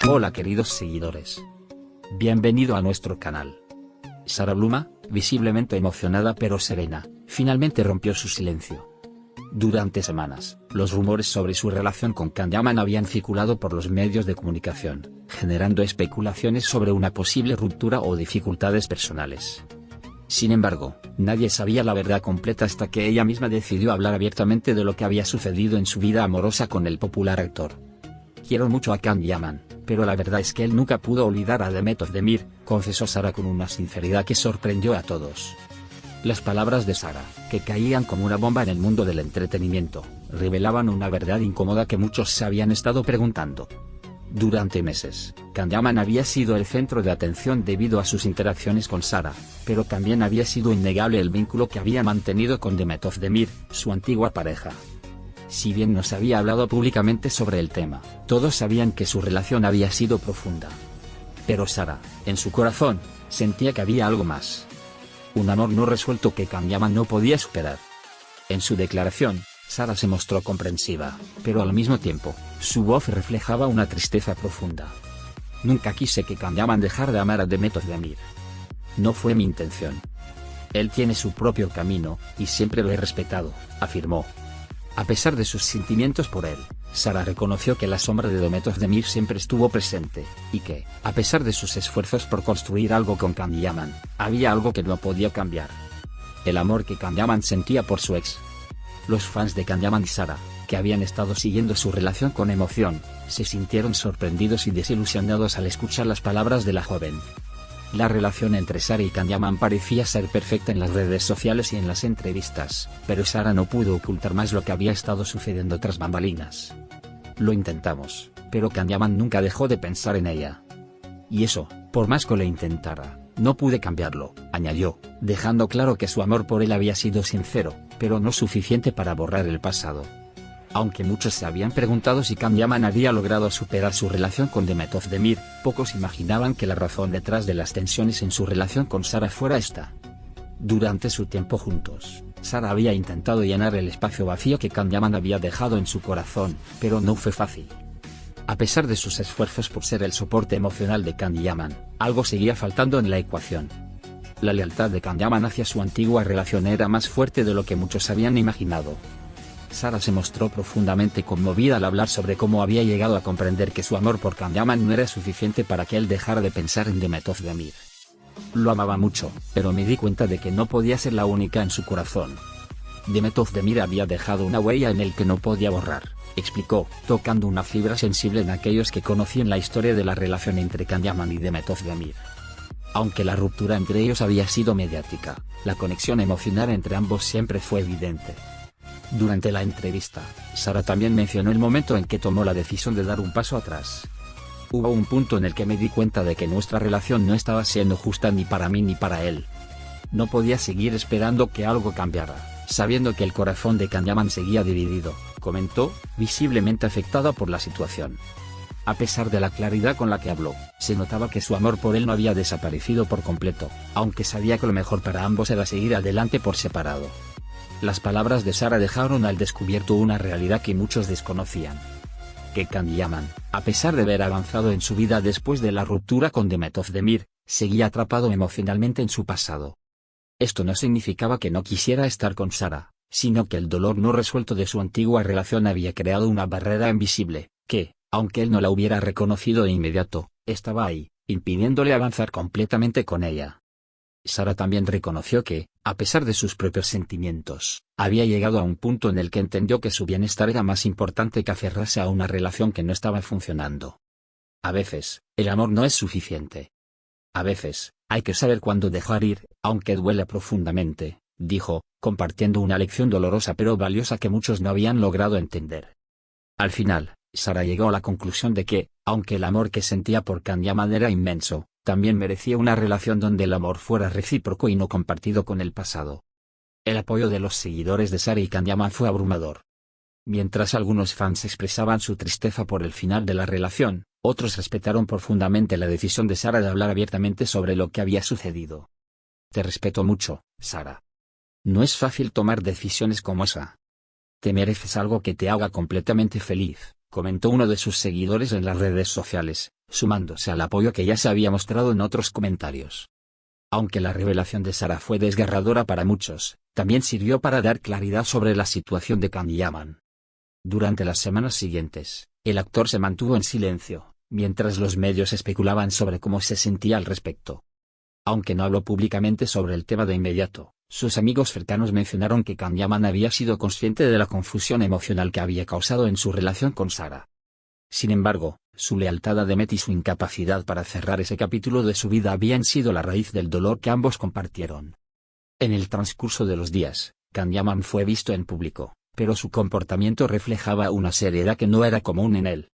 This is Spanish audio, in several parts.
Hola queridos seguidores. Bienvenido a nuestro canal. Sara Bluma, visiblemente emocionada pero serena, finalmente rompió su silencio. Durante semanas, los rumores sobre su relación con Can Yaman habían circulado por los medios de comunicación, generando especulaciones sobre una posible ruptura o dificultades personales. Sin embargo, nadie sabía la verdad completa hasta que ella misma decidió hablar abiertamente de lo que había sucedido en su vida amorosa con el popular actor. Quiero mucho a Can Yaman, pero la verdad es que él nunca pudo olvidar a Demet Özdemir, confesó Sara con una sinceridad que sorprendió a todos. Las palabras de Sara, que caían como una bomba en el mundo del entretenimiento, revelaban una verdad incómoda que muchos se habían estado preguntando. Durante meses, Can Yaman había sido el centro de atención debido a sus interacciones con Sara, pero también había sido innegable el vínculo que había mantenido con Demet Özdemir, su antigua pareja. Si bien no se había hablado públicamente sobre el tema, todos sabían que su relación había sido profunda. Pero Sara, en su corazón, sentía que había algo más. Un amor no resuelto que Can Yaman no podía superar. En su declaración, Sara se mostró comprensiva, pero al mismo tiempo, su voz reflejaba una tristeza profunda. Nunca quise que Can Yaman dejara de amar a Demet Özdemir. No fue mi intención. Él tiene su propio camino, y siempre lo he respetado, afirmó. A pesar de sus sentimientos por él, Sara reconoció que la sombra de Demet Özdemir siempre estuvo presente, y que, a pesar de sus esfuerzos por construir algo con Can Yaman, había algo que no podía cambiar. El amor que Can Yaman sentía por su ex. Los fans de Can Yaman y Sara, que habían estado siguiendo su relación con emoción, se sintieron sorprendidos y desilusionados al escuchar las palabras de la joven. La relación entre Sara y Can Yaman parecía ser perfecta en las redes sociales y en las entrevistas, pero Sara no pudo ocultar más lo que había estado sucediendo tras bambalinas. Lo intentamos, pero Can Yaman nunca dejó de pensar en ella. Y eso, por más que lo intentara, no pude cambiarlo, añadió, dejando claro que su amor por él había sido sincero, pero no suficiente para borrar el pasado. Aunque muchos se habían preguntado si Can Yaman había logrado superar su relación con Demet Özdemir, pocos imaginaban que la razón detrás de las tensiones en su relación con Sara fuera esta. Durante su tiempo juntos, Sara había intentado llenar el espacio vacío que Can Yaman había dejado en su corazón, pero no fue fácil. A pesar de sus esfuerzos por ser el soporte emocional de Can Yaman, algo seguía faltando en la ecuación. La lealtad de Can Yaman hacia su antigua relación era más fuerte de lo que muchos habían imaginado. Sara se mostró profundamente conmovida al hablar sobre cómo había llegado a comprender que su amor por Can Yaman no era suficiente para que él dejara de pensar en Demet Özdemir. Lo amaba mucho, pero me di cuenta de que no podía ser la única en su corazón. Demet Özdemir había dejado una huella en el que no podía borrar, explicó, tocando una fibra sensible en aquellos que conocían la historia de la relación entre Can Yaman y Demet Özdemir. Aunque la ruptura entre ellos había sido mediática, la conexión emocional entre ambos siempre fue evidente. Durante la entrevista, Sara también mencionó el momento en que tomó la decisión de dar un paso atrás. Hubo un punto en el que me di cuenta de que nuestra relación no estaba siendo justa ni para mí ni para él. No podía seguir esperando que algo cambiara, sabiendo que el corazón de Can Yaman seguía dividido, comentó, visiblemente afectada por la situación. A pesar de la claridad con la que habló, se notaba que su amor por él no había desaparecido por completo, aunque sabía que lo mejor para ambos era seguir adelante por separado. Las palabras de Sara dejaron al descubierto una realidad que muchos desconocían. Que Can Yaman, a pesar de haber avanzado en su vida después de la ruptura con Demet Özdemir, seguía atrapado emocionalmente en su pasado. Esto no significaba que no quisiera estar con Sara, sino que el dolor no resuelto de su antigua relación había creado una barrera invisible, que, aunque él no la hubiera reconocido de inmediato, estaba ahí, impidiéndole avanzar completamente con ella. Sara también reconoció que, a pesar de sus propios sentimientos, había llegado a un punto en el que entendió que su bienestar era más importante que aferrarse a una relación que no estaba funcionando. A veces, el amor no es suficiente. A veces, hay que saber cuándo dejar ir, aunque duela profundamente, dijo, compartiendo una lección dolorosa pero valiosa que muchos no habían logrado entender. Al final, Sara llegó a la conclusión de que, aunque el amor que sentía por Can Yaman era inmenso, también merecía una relación donde el amor fuera recíproco y no compartido con el pasado. El apoyo de los seguidores de Sara y Can Yaman fue abrumador. Mientras algunos fans expresaban su tristeza por el final de la relación, otros respetaron profundamente la decisión de Sara de hablar abiertamente sobre lo que había sucedido. Te respeto mucho, Sara. No es fácil tomar decisiones como esa. Te mereces algo que te haga completamente feliz, comentó uno de sus seguidores en las redes sociales, sumándose al apoyo que ya se había mostrado en otros comentarios. Aunque la revelación de Sarah fue desgarradora para muchos, también sirvió para dar claridad sobre la situación de Can Yaman. Durante las semanas siguientes, el actor se mantuvo en silencio, mientras los medios especulaban sobre cómo se sentía al respecto. Aunque no habló públicamente sobre el tema de inmediato, sus amigos cercanos mencionaron que Can Yaman había sido consciente de la confusión emocional que había causado en su relación con Sarah. Sin embargo, su lealtad a Demet y su incapacidad para cerrar ese capítulo de su vida habían sido la raíz del dolor que ambos compartieron. En el transcurso de los días, Can Yaman fue visto en público, pero su comportamiento reflejaba una seriedad que no era común en él.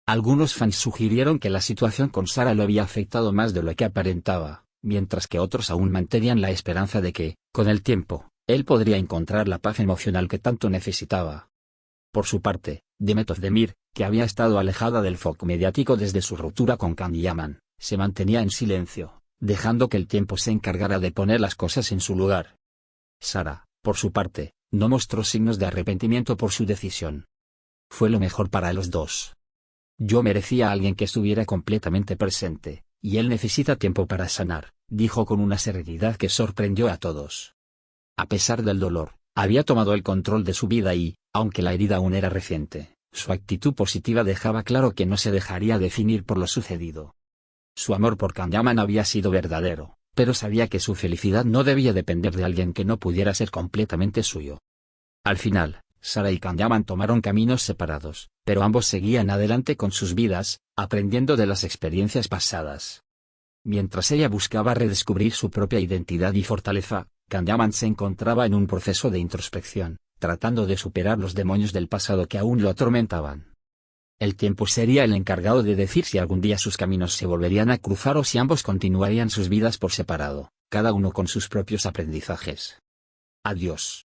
Algunos fans sugirieron que la situación con Sarah lo había afectado más de lo que aparentaba, mientras que otros aún mantenían la esperanza de que, con el tiempo, él podría encontrar la paz emocional que tanto necesitaba. Por su parte, Demet Özdemir, que había estado alejada del foco mediático desde su ruptura con Can Yaman, se mantenía en silencio, dejando que el tiempo se encargara de poner las cosas en su lugar. Sarah, por su parte, no mostró signos de arrepentimiento por su decisión. Fue lo mejor para los dos. Yo merecía a alguien que estuviera completamente presente, y él necesita tiempo para sanar, dijo con una serenidad que sorprendió a todos. A pesar del dolor, había tomado el control de su vida y, aunque la herida aún era reciente, su actitud positiva dejaba claro que no se dejaría definir por lo sucedido. Su amor por Can Yaman había sido verdadero, pero sabía que su felicidad no debía depender de alguien que no pudiera ser completamente suyo. Al final, Sarah y Can Yaman tomaron caminos separados, pero ambos seguían adelante con sus vidas, aprendiendo de las experiencias pasadas. Mientras ella buscaba redescubrir su propia identidad y fortaleza, Can Yaman se encontraba en un proceso de introspección, tratando de superar los demonios del pasado que aún lo atormentaban. El tiempo sería el encargado de decir si algún día sus caminos se volverían a cruzar o si ambos continuarían sus vidas por separado, cada uno con sus propios aprendizajes. Adiós.